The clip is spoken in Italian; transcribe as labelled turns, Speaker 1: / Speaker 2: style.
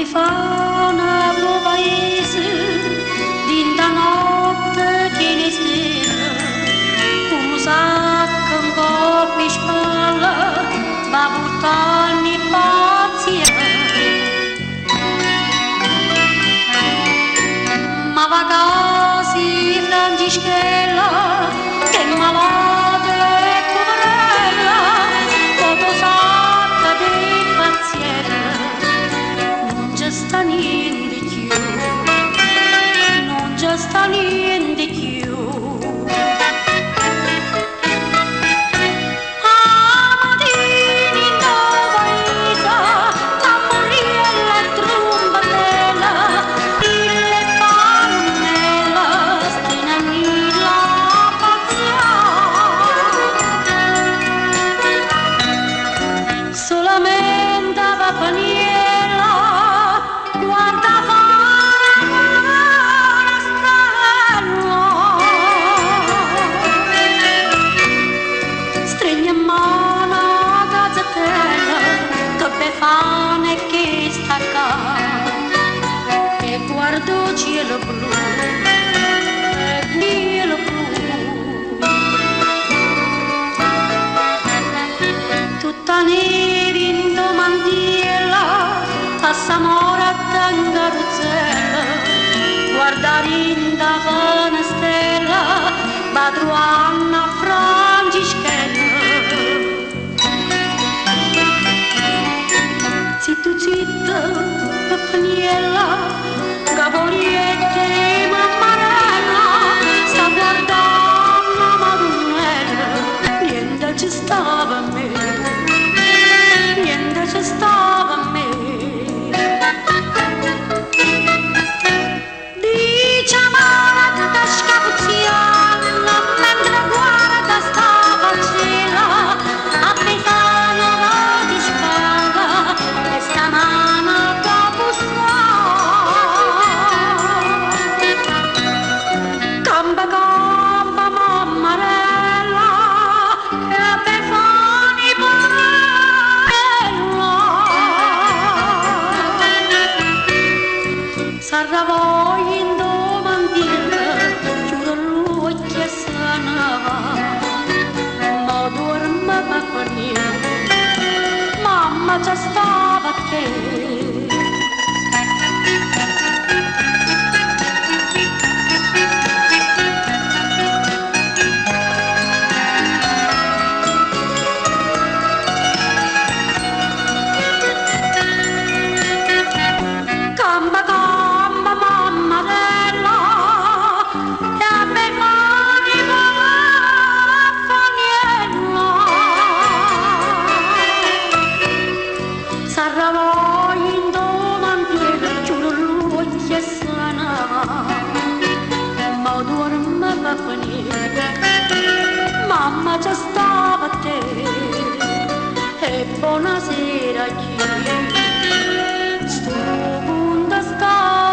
Speaker 1: Befana tuo paese, dinda notte che ne stella, un sacco un po' di spalla, va portarmi pazienza. Ma va casi Francischella, che malata e poverella, poco sacca di pazienza. Non c'è sta niente più, non c'è sta niente più. Solamente va paniera, guarda fare una stella, stringe in mano la gazzatella, che befana che sta qua, e guardo il cielo blu, il cielo blu, tutta nera. Passa morata in carrozzella, guardare in da una stella, padruana Francischella. Zitto, zitto, pappaniella, Gaboriette, mammarella, sta guardando Madonnella, niente ci stava a me, niente ci stava a me. Sarà voi in domandiera, giuro lui che sanava, ma dorme per niente, mamma già stava a te. Mamma già stava a te e buonasera a chi sto punta sta